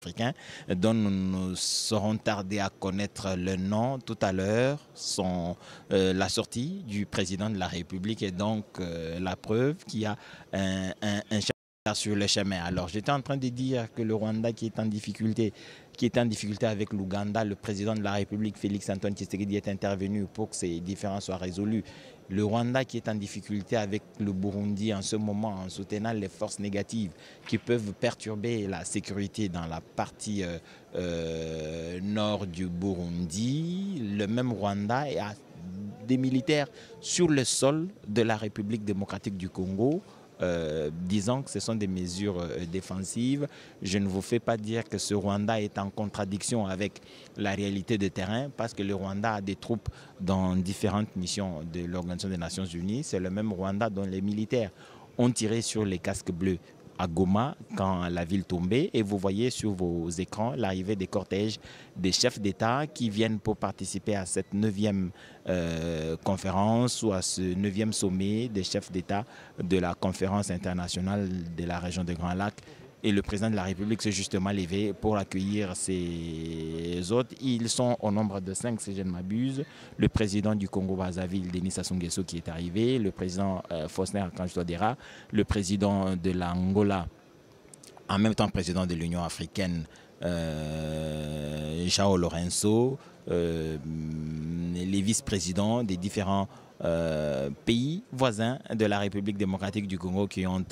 africains dont nous serons tardés à connaître le nom tout à l'heure sont la sortie du président de la République et donc la preuve qu'il y a un sur le chemin. Alors j'étais en train de dire que le Rwanda qui est en difficulté avec l'Ouganda, le président de la République Félix Antoine Tshisekedi est intervenu pour que ces différends soient résolus. Le Rwanda qui est en difficulté avec le Burundi en ce moment en soutenant les forces négatives qui peuvent perturber la sécurité dans la partie nord du Burundi. Le même Rwanda a des militaires sur le sol de la République démocratique du Congo. Disant que ce sont des mesures défensives. Je ne vous fais pas dire que ce Rwanda est en contradiction avec la réalité de terrain parce que le Rwanda a des troupes dans différentes missions de l'Organisation des Nations Unies. C'est le même Rwanda dont les militaires ont tiré sur les casques bleus à Goma quand la ville tombait et vous voyez sur vos écrans l'arrivée des cortèges des chefs d'État qui viennent pour participer à cette 9e conférence ou à ce 9e sommet des chefs d'État de la conférence internationale de la région de Grand Lac. Et le président de la République s'est justement levé pour accueillir ces autres. Ils sont au nombre de 5, si je ne m'abuse. Le président du Congo-Brazzaville, Denis Sassou Nguesso, qui est arrivé. Le président Faustin Archange Touadéra. Le président de l'Angola, en même temps président de l'Union africaine, João Lourenço. Les vice-présidents des différents pays voisins de la République démocratique du Congo qui ont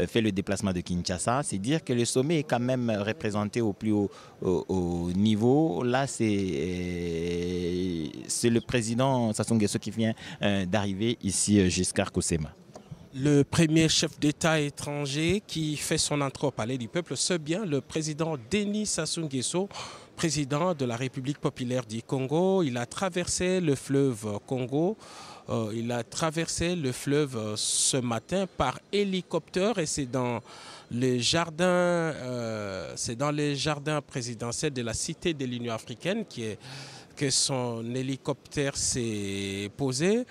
fait le déplacement de Kinshasa. C'est dire que le sommet est quand même représenté au plus haut niveau. Là, c'est le président Sassou Nguesso qui vient d'arriver ici, Giscard Kosema. Le premier chef d'État étranger qui fait son entrée au Palais du Peuple, c'est bien le président Denis Sassou Nguesso, président de la République populaire du Congo. Il a traversé le fleuve Congo. Il a traversé le fleuve ce matin par hélicoptère et c'est dans les jardins présidentiels de la Cité de l'Union africaine que son hélicoptère s'est posé.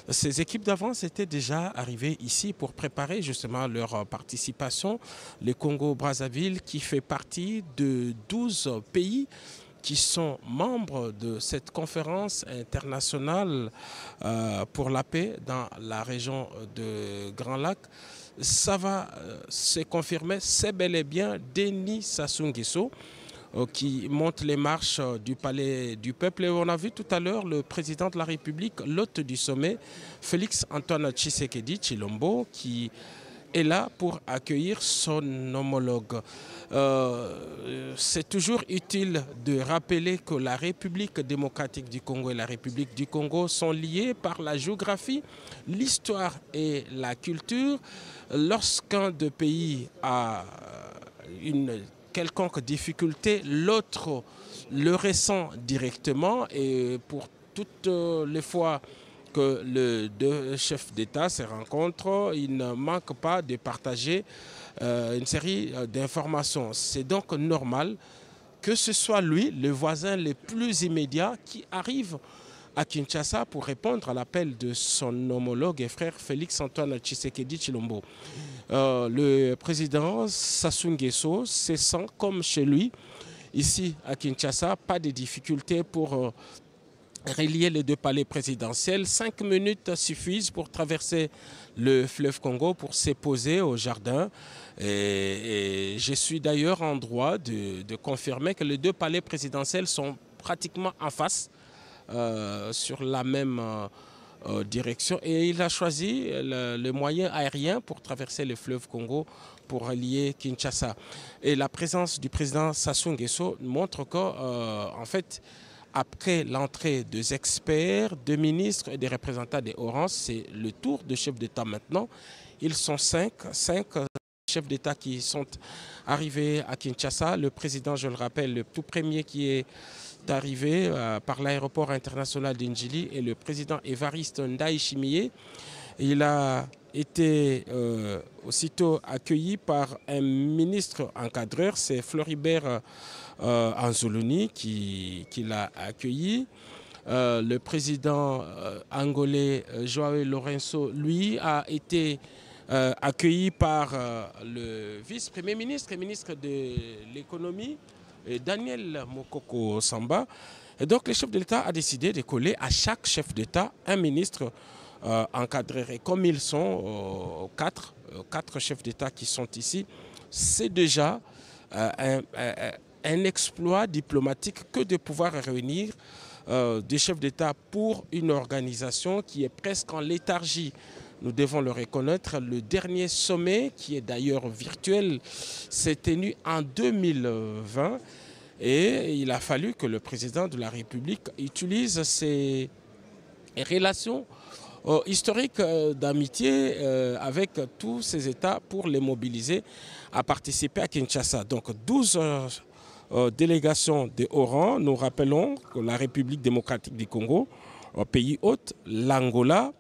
Ces équipes d'avance étaient déjà arrivées ici pour préparer justement leur participation. Le Congo-Brazzaville qui fait partie de 12 pays qui sont membres de cette conférence internationale pour la paix dans la région de Grand Lac. Ça va se confirmer, c'est bel et bien Denis Sassou Nguesso qui monte les marches du Palais du Peuple. Et on a vu tout à l'heure le président de la République, l'hôte du sommet, Félix Antoine Tshisekedi Tshilombo, qui est là pour accueillir son homologue. C'est toujours utile de rappeler que la République démocratique du Congo et la République du Congo sont liées par la géographie, l'histoire et la culture. Lorsqu'un des pays a une quelconque difficulté, l'autre le ressent directement et pour toutes les fois que les deux chefs d'État se rencontrent, ils ne manquent pas de partager une série d'informations. C'est donc normal que ce soit lui, le voisin le plus immédiat, qui arrive à Kinshasa pour répondre à l'appel de son homologue et frère Félix Antoine Tshisekedi Tshilombo. Le président Sassou Nguesso se sent comme chez lui, ici à Kinshasa, pas de difficultés pour relier les deux palais présidentiels. 5 minutes suffisent pour traverser le fleuve Congo, pour se poser au jardin. Et je suis d'ailleurs en droit de confirmer que les deux palais présidentiels sont pratiquement en face, sur la même direction. Et il a choisi le moyen aérien pour traverser le fleuve Congo pour relier Kinshasa. Et la présence du président Sassou Nguesso montre que, en fait, après l'entrée des experts, des ministres et des représentants des hauts rangs, c'est le tour des chefs d'État maintenant. Ils sont cinq chefs d'État qui sont arrivés à Kinshasa. Le président, je le rappelle, le tout premier qui est arrivé par l'aéroport international d'Indjili est le président Évariste Ndayishimiye. Il a été aussitôt accueilli par un ministre encadreur, c'est Floribert Anzoloni qui l'a accueilli. Le président angolais João Lourenço, lui, a été accueilli par le vice-premier ministre et ministre de l'économie, Daniel Mokoko Samba. Et donc le chef de l'État a décidé de coller à chaque chef d'État un ministre encadré. Comme ils sont quatre chefs d'État qui sont ici, c'est déjà un exploit diplomatique que de pouvoir réunir des chefs d'État pour une organisation qui est presque en léthargie. Nous devons le reconnaître. Le dernier sommet, qui est d'ailleurs virtuel, s'est tenu en 2020 et il a fallu que le président de la République utilise ses relations historiques d'amitié avec tous ces États pour les mobiliser à participer à Kinshasa. Donc 12 délégations de haut rang. Nous rappelons que la République démocratique du Congo, pays hôte, l'Angola,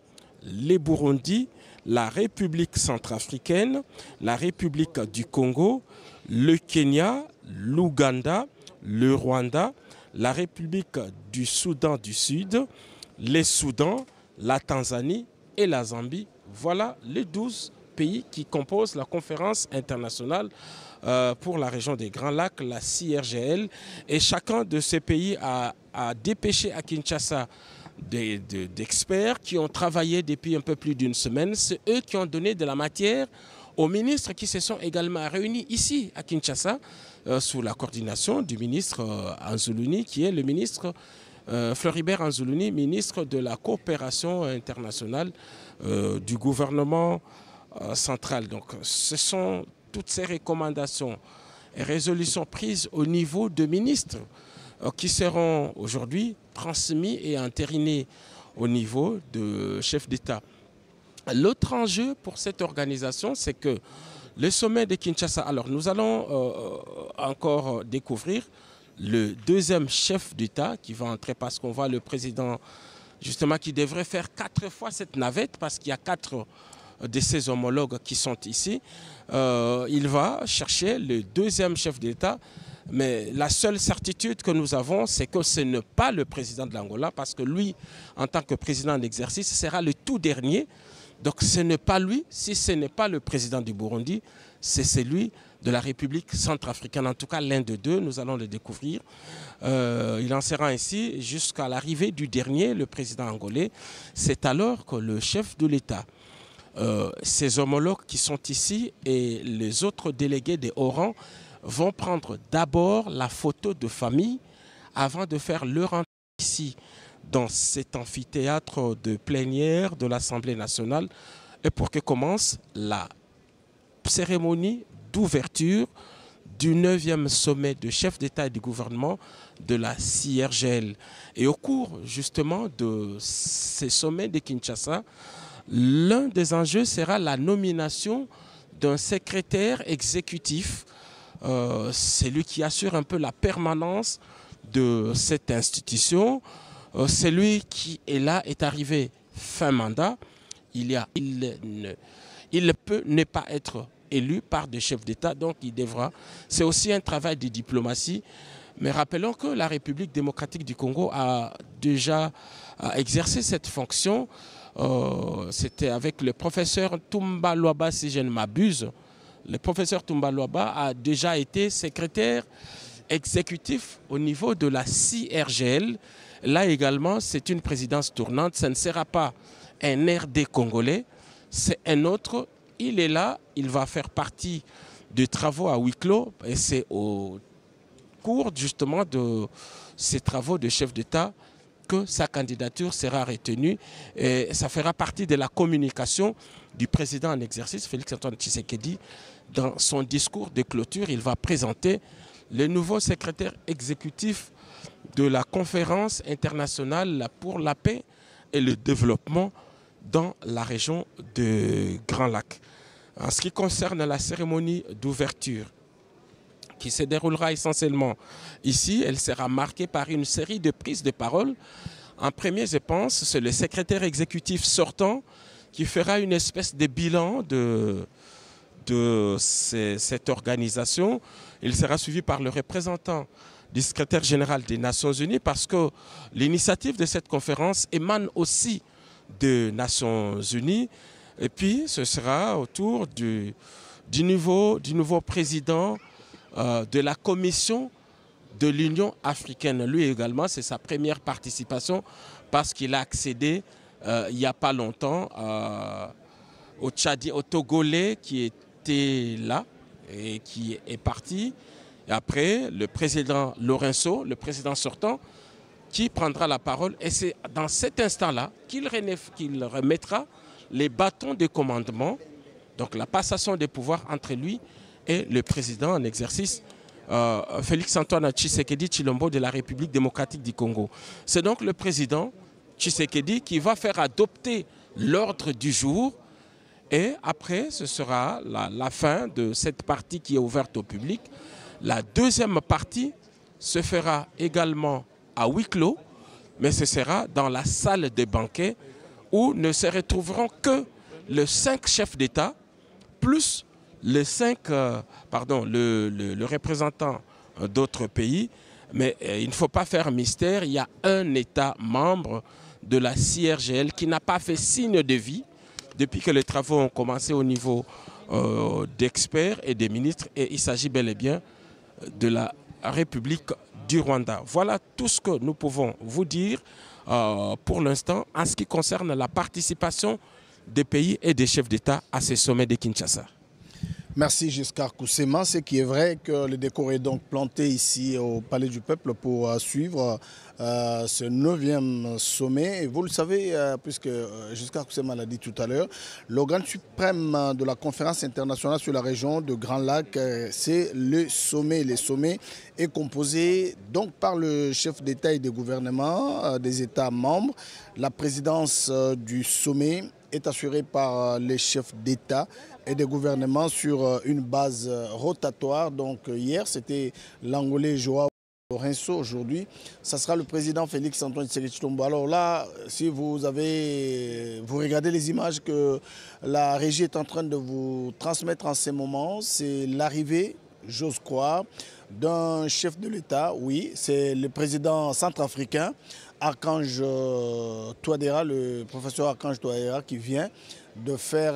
les Burundi, la République centrafricaine, la République du Congo, le Kenya, l'Ouganda, le Rwanda, la République du Soudan du Sud, les Soudans, la Tanzanie et la Zambie. Voilà les 12 pays qui composent la conférence internationale pour la région des Grands Lacs, la CIRGL. Et chacun de ces pays a dépêché à Kinshasa d'experts qui ont travaillé depuis un peu plus d'une semaine. C'est eux qui ont donné de la matière aux ministres qui se sont également réunis ici à Kinshasa sous la coordination du ministre Anzuluni, qui est le ministre Floribert Anzuluni, ministre de la coopération internationale du gouvernement central. Donc ce sont toutes ces recommandations et résolutions prises au niveau de ministres qui seront aujourd'hui transmis et entérinés au niveau de chefs d'État. L'autre enjeu pour cette organisation, c'est que le sommet de Kinshasa, alors nous allons encore découvrir le deuxième chef d'État qui va entrer, parce qu'on voit le président justement qui devrait faire 4 fois cette navette, parce qu'il y a 4 de ses homologues qui sont ici. Il va chercher le deuxième chef d'État. Mais la seule certitude que nous avons, c'est que ce n'est pas le président de l'Angola, parce que lui, en tant que président en exercice, sera le tout dernier. Donc ce n'est pas lui. Si ce n'est pas le président du Burundi, c'est celui de la République centrafricaine. En tout cas, l'un des deux, nous allons le découvrir. Il en sera ainsi jusqu'à l'arrivée du dernier, le président angolais. C'est alors que le chef de l'État, ses homologues qui sont ici et les autres délégués des hauts rangs vont prendre d'abord la photo de famille avant de faire leur entrée ici dans cet amphithéâtre de plénière de l'Assemblée nationale, et pour que commence la cérémonie d'ouverture du 9e sommet de chefs d'État et de gouvernement de la CIRGL. Et au cours justement de ces sommets de Kinshasa, l'un des enjeux sera la nomination d'un secrétaire exécutif, celui qui assure un peu la permanence de cette institution. Celui qui est là est arrivé fin mandat. Il peut ne pas être élu par des chefs d'État, donc il devra. C'est aussi un travail de diplomatie. Mais rappelons que la République démocratique du Congo a déjà exercé cette fonction. C'était avec le professeur Toumba Luaba, si je ne m'abuse. Le professeur Toumba Luaba a déjà été secrétaire exécutif au niveau de la CIRGL. Là également, c'est une présidence tournante. Ça ne sera pas un RD congolais, c'est un autre. Il est là, il va faire partie des travaux à huis clos. Et c'est au cours justement de ces travaux de chef d'État que sa candidature sera retenue. Et ça fera partie de la communication du président en exercice, Félix-Antoine Tshisekedi. Dans son discours de clôture, il va présenter le nouveau secrétaire exécutif de la conférence internationale pour la paix et le développement dans la région de Grand Lac. En ce qui concerne la cérémonie d'ouverture, qui se déroulera essentiellement ici, elle sera marquée par une série de prises de parole. En premier, je pense, c'est le secrétaire exécutif sortant qui fera une espèce de bilan de cette organisation. Il sera suivi par le représentant du secrétaire général des Nations Unies, parce que l'initiative de cette conférence émane aussi des Nations Unies. Et puis, ce sera autour du nouveau président de la commission de l'Union africaine. Lui également, c'est sa première participation parce qu'il a accédé il n'y a pas longtemps au Tchadien, au Togolais qui était là et qui est parti. Et après, le président Lourenço, le président sortant, qui prendra la parole. Et c'est dans cet instant-là qu'il remettra les bâtons de commandement, donc la passation des pouvoirs entre lui et le président en exercice, Félix-Antoine Tshisekedi Tshilombo de la République démocratique du Congo. C'est donc le président Tshisekedi qui va faire adopter l'ordre du jour et après ce sera la fin de cette partie qui est ouverte au public. La deuxième partie se fera également à huis clos, mais ce sera dans la salle de banquet où ne se retrouveront que les 5 chefs d'État plus les 5, le représentant d'autres pays. Mais il ne faut pas faire mystère, il y a un État membre de la CIRGL qui n'a pas fait signe de vie depuis que les travaux ont commencé au niveau d'experts et des ministres. Et il s'agit bel et bien de la République du Rwanda. Voilà tout ce que nous pouvons vous dire pour l'instant en ce qui concerne la participation des pays et des chefs d'État à ces sommets de Kinshasa. Merci Giscard Koussema. Ce qui est vrai que le décor est donc planté ici au Palais du Peuple pour suivre ce 9e sommet. Et vous le savez, puisque Giscard Koussema l'a dit tout à l'heure, l'organe suprême de la conférence internationale sur la région de Grand Lac, c'est le sommet. Le sommet est composé donc par le chef d'État et de gouvernement des États membres. La présidence du sommet est assurée par les chefs d'État et des gouvernements sur une base rotatoire. Donc hier, c'était l'Angolais Joao Lourenço. Aujourd'hui, ça sera le président Félix-Antoine Tshisekedi Tshilombo. Alors là, si vous regardez les images que la régie est en train de vous transmettre en ces moments, c'est l'arrivée, j'ose croire, d'un chef de l'État. Oui, c'est le président centrafricain, Archange Touadéra, le professeur Archange Touadéra qui vient de faire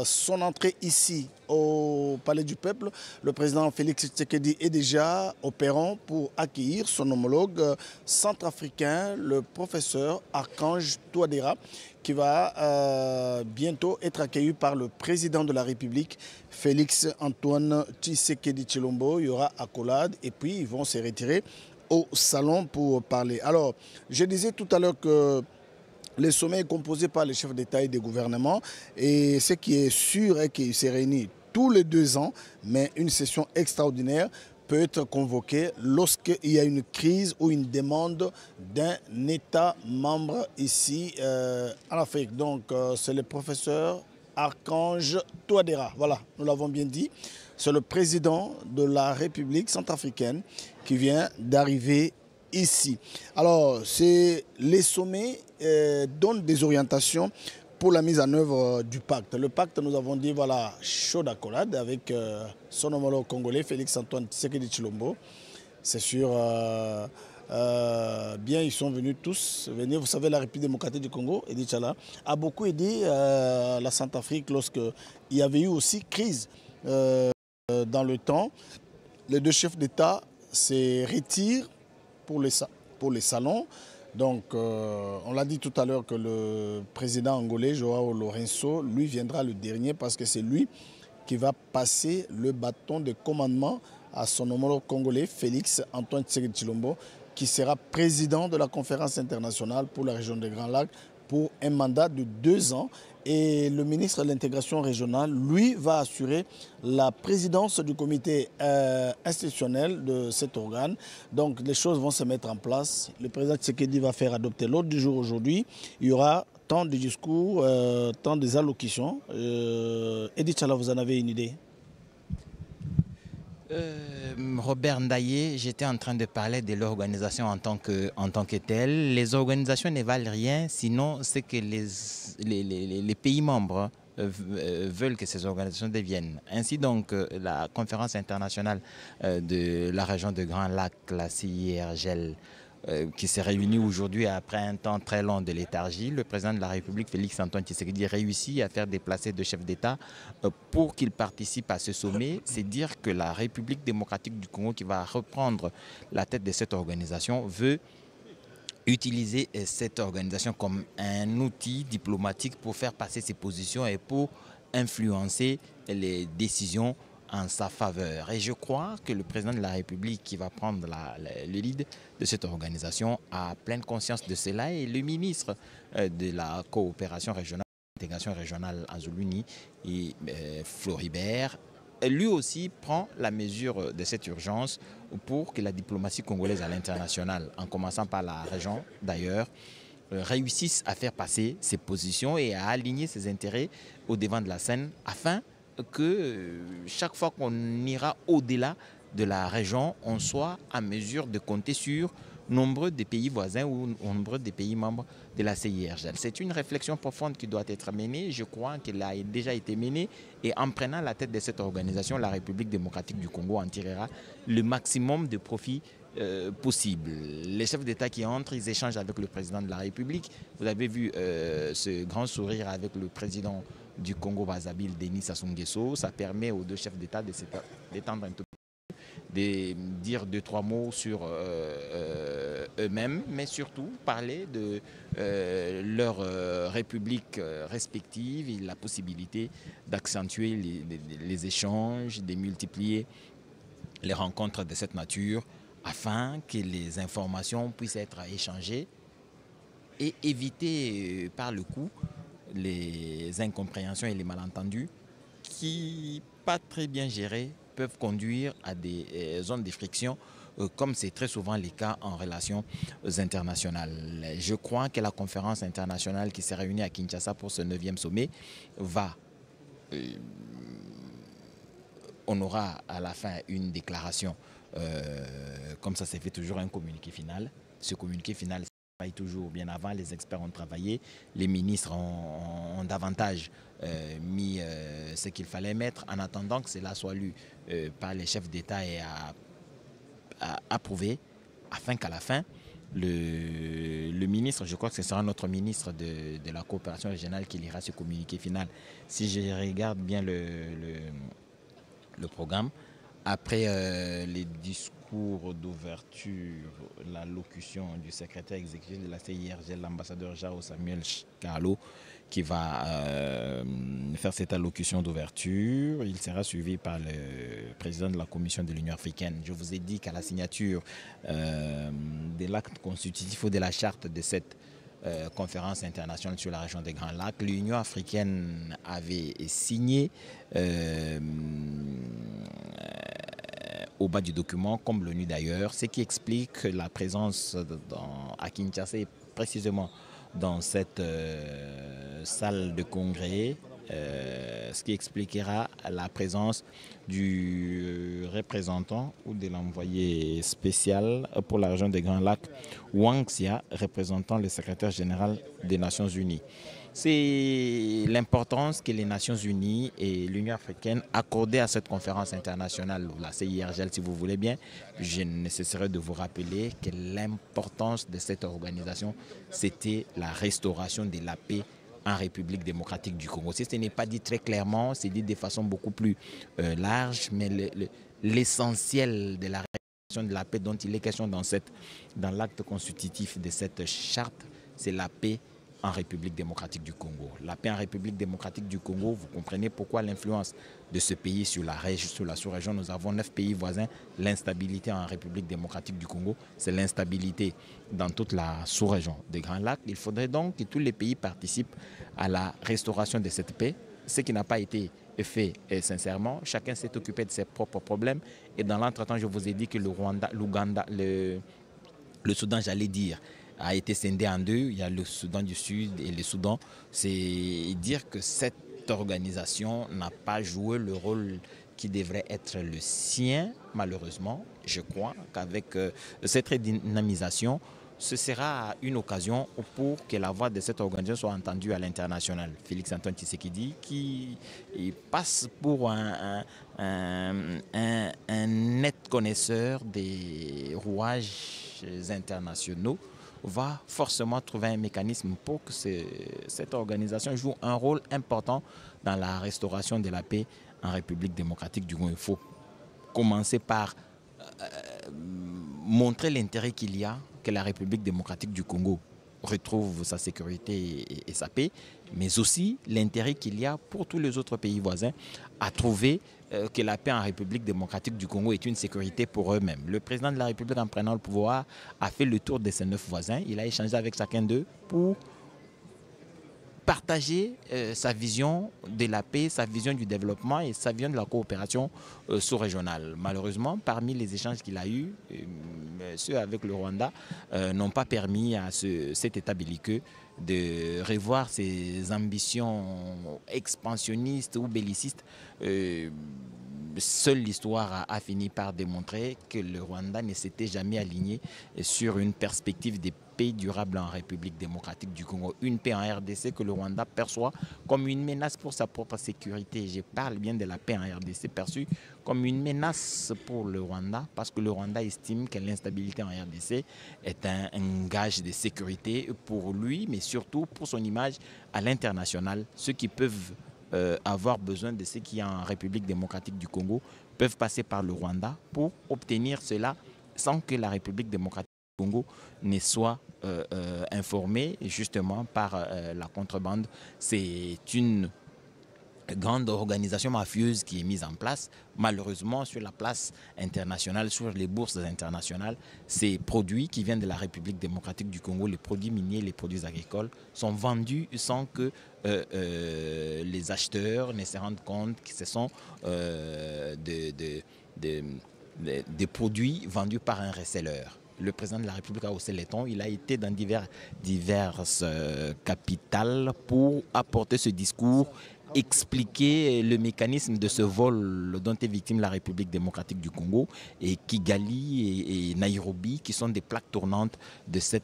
son entrée ici au Palais du Peuple. Le président Félix Tshisekedi est déjà au perron pour accueillir son homologue centrafricain, le professeur Archange Touadéra, qui va bientôt être accueilli par le président de la République, Félix-Antoine Tshisekedi Tshilombo. Il y aura accolade et puis ils vont se retirer au salon pour parler. Alors, je disais tout à l'heure que le sommet est composé par les chefs d'État et des gouvernements et ce qui est sûr est qu'il se réunit tous les 2 ans, mais une session extraordinaire peut être convoquée lorsqu'il y a une crise ou une demande d'un État membre ici en Afrique. Donc c'est le professeur Archange Touadéra. Voilà, nous l'avons bien dit. C'est le président de la République centrafricaine qui vient d'arriver ici. Alors, les sommets donnent des orientations pour la mise en œuvre du pacte. Le pacte, nous avons dit, voilà, chaud d'accolade avec son homologue congolais, Félix-Antoine Tshisekedi Tshilombo. C'est sûr, bien, ils sont venus tous venir. Vous savez, la République démocratique du Congo, Edi Tchala, a beaucoup aidé la Centrafrique lorsqu'il y avait eu aussi crise dans le temps. Les 2 chefs d'État se retirent pour les salons. Donc, on l'a dit tout à l'heure que le président angolais, Joao Lourenço, lui viendra le dernier parce que c'est lui qui va passer le bâton de commandement à son homologue congolais, Félix-Antoine Tshisekedi Tshilombo, qui sera président de la conférence internationale pour la région des Grands Lacs pour un mandat de 2 ans. Et le ministre de l'intégration régionale, lui, va assurer la présidence du comité institutionnel de cet organe. Donc les choses vont se mettre en place. Le président Tshisekedi va faire adopter l'ordre du jour aujourd'hui. Il y aura tant de discours, tant des allocutions. Edi Tchala, vous en avez une idée? Robert Ndaye, j'étais en train de parler de l'organisation en tant que telle. Les organisations ne valent rien, sinon c'est que les pays membres veulent que ces organisations deviennent. Ainsi donc, la conférence internationale de la région de Grand Lac, la CIRGL, qui s'est réuni aujourd'hui après un temps très long de léthargie. Le président de la République, Félix Antoine Tshisekedi, réussit à faire déplacer deux chefs d'État pour qu'ils participent à ce sommet. C'est dire que la République démocratique du Congo, qui va reprendre la tête de cette organisation, veut utiliser cette organisation comme un outil diplomatique pour faire passer ses positions et pour influencer les décisions en sa faveur. Et je crois que le président de la République qui va prendre le lead de cette organisation a pleine conscience de cela, et le ministre de la coopération régionale, l'intégration régionale Azuluni, et Floribert, lui aussi prend la mesure de cette urgence pour que la diplomatie congolaise à l'international, en commençant par la région d'ailleurs, réussisse à faire passer ses positions et à aligner ses intérêts au devant de la scène, afin que chaque fois qu'on ira au-delà de la région, on soit à mesure de compter sur nombreux des pays voisins ou nombreux des pays membres de la CIRGL. C'est une réflexion profonde qui doit être menée. Je crois qu'elle a déjà été menée, et en prenant la tête de cette organisation, la République démocratique du Congo en tirera le maximum de profit possible. Les chefs d'État qui entrent, ils échangent avec le président de la République. Vous avez vu ce grand sourire avec le président du Congo Brazzaville, Denis Sassou Nguesso. Ça permet aux deux chefs d'État de s'étendre un tout peu, de dire deux, trois mots sur eux-mêmes, mais surtout parler de leur république respective et la possibilité d'accentuer les échanges, de multiplier les rencontres de cette nature, afin que les informations puissent être échangées et éviter par le coup les incompréhensions et les malentendus qui, pas très bien gérés, peuvent conduire à des zones de friction, comme c'est très souvent le cas en relations internationales. Je crois que la conférence internationale qui s'est réunie à Kinshasa pour ce 9e sommet va... on aura à la fin une déclaration, comme ça s'est fait toujours, un communiqué final. Ce communiqué final travaille toujours bien avant, les experts ont travaillé, les ministres ont davantage mis ce qu'il fallait mettre, en attendant que cela soit lu par les chefs d'État et approuvé, afin qu'à la fin, le ministre, je crois que ce sera notre ministre de la coopération régionale qui lira ce communiqué final. Si je regarde bien le programme, après les discours d'ouverture, l'allocution du secrétaire exécutif de la CIRGL, l'ambassadeur Jao Samuel Carlo, qui va faire cette allocution d'ouverture. Il sera suivi par le président de la Commission de l'Union africaine. Je vous ai dit qu'à la signature de l'acte constitutif ou de la charte de cette conférence internationale sur la région des Grands Lacs, l'Union africaine avait signé au bas du document, comme l'ONU d'ailleurs, ce qui explique la présence à Kinshasa, et précisément dans cette salle de congrès, ce qui expliquera la présence du représentant ou de l'envoyé spécial pour la région des Grands Lacs, Wang Xia, représentant le secrétaire général des Nations Unies. C'est l'importance que les Nations Unies et l'Union africaine accordaient à cette conférence internationale, la CIRGL si vous voulez bien. Je ne cesserai de vous rappeler que l'importance de cette organisation, c'était la restauration de la paix en République démocratique du Congo. Si ce n'est pas dit très clairement, c'est dit de façon beaucoup plus large, mais l'essentiel de la restauration de la paix dont il est question dans l'acte constitutif de cette charte, c'est la paix en République démocratique du Congo. La paix en République démocratique du Congo, vous comprenez pourquoi l'influence de ce pays sur la sous-région. Nous avons 9 pays voisins. L'instabilité en République démocratique du Congo, c'est l'instabilité dans toute la sous-région des Grands Lacs. Il faudrait donc que tous les pays participent à la restauration de cette paix, ce qui n'a pas été fait sincèrement. Chacun s'est occupé de ses propres problèmes. Et dans l'entretemps, je vous ai dit que le Rwanda, l'Ouganda, le Soudan, j'allais dire, a été scindé en deux. Il y a le Soudan du Sud et le Soudan. C'est dire que cette organisation n'a pas joué le rôle qui devrait être le sien, malheureusement. Je crois qu'avec cette redynamisation, ce sera une occasion pour que la voix de cette organisation soit entendue à l'international. Félix Antoine Tshisekedi, qui passe pour un net connaisseur des rouages internationaux va forcément trouver un mécanisme pour que cette organisation joue un rôle important dans la restauration de la paix en République démocratique du Congo. Il faut commencer par montrer l'intérêt qu'il y a que la République démocratique du Congo retrouve sa sécurité et sa paix, mais aussi l'intérêt qu'il y a pour tous les autres pays voisins à trouver que la paix en République démocratique du Congo est une sécurité pour eux-mêmes. Le président de la République, en prenant le pouvoir, a fait le tour de ses 9 voisins. Il a échangé avec chacun d'eux pour partager sa vision de la paix, sa vision du développement et sa vision de la coopération sous-régionale. Malheureusement, parmi les échanges qu'il a eus, ceux avec le Rwanda n'ont pas permis à cet État belliqueux de revoir ses ambitions expansionnistes ou bellicistes. Seule l'histoire a fini par démontrer que le Rwanda ne s'était jamais aligné sur une perspective de paix durable en République démocratique du Congo. Une paix en RDC que le Rwanda perçoit comme une menace pour sa propre sécurité. Je parle bien de la paix en RDC perçue comme une menace pour le Rwanda parce que le Rwanda estime que l'instabilité en RDC est un gage de sécurité pour lui, mais surtout pour son image à l'international. Ceux qui peuvent avoir besoin de ce qui est en République démocratique du Congo peuvent passer par le Rwanda pour obtenir cela sans que la République démocratique du Congo ne soit informée justement par la contrebande. C'est une grande organisation mafieuse qui est mise en place. Malheureusement, sur la place internationale, sur les bourses internationales, ces produits qui viennent de la République démocratique du Congo, les produits miniers, les produits agricoles, sont vendus sans que les acheteurs ne se rendent compte que ce sont des produits vendus par un reseller. Le président de la République a haussé les tons. Il a été dans diverses capitales pour apporter ce discours, expliquer le mécanisme de ce vol dont est victime la République démocratique du Congo et Kigali et Nairobi qui sont des plaques tournantes de ce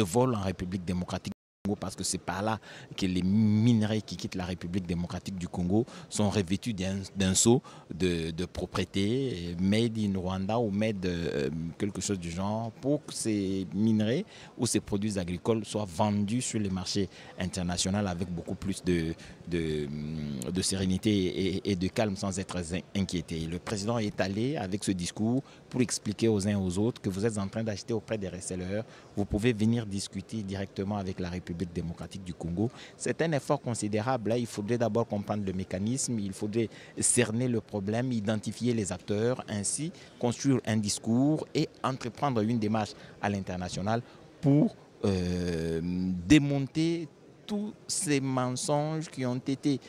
vol en République démocratique du Congo parce que c'est par là que les minerais qui quittent la République démocratique du Congo sont revêtus d'un sceau de propriété made in Rwanda ou made quelque chose du genre pour que ces minerais ou ces produits agricoles soient vendus sur les marchés internationaux avec beaucoup plus de sérénité et de calme sans être inquiété. Le président est allé avec ce discours pour expliquer aux uns et aux autres que vous êtes en train d'acheter auprès des resellers. Vous pouvez venir discuter directement avec la République démocratique du Congo. C'est un effort considérable. Là, il faudrait d'abord comprendre le mécanisme, il faudrait cerner le problème, identifier les acteurs, ainsi construire un discours et entreprendre une démarche à l'international pour démonter tous ces mensonges qui ont été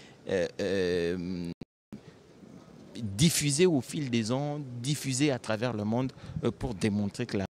diffusés au fil des ans, diffusés à travers le monde pour démontrer que la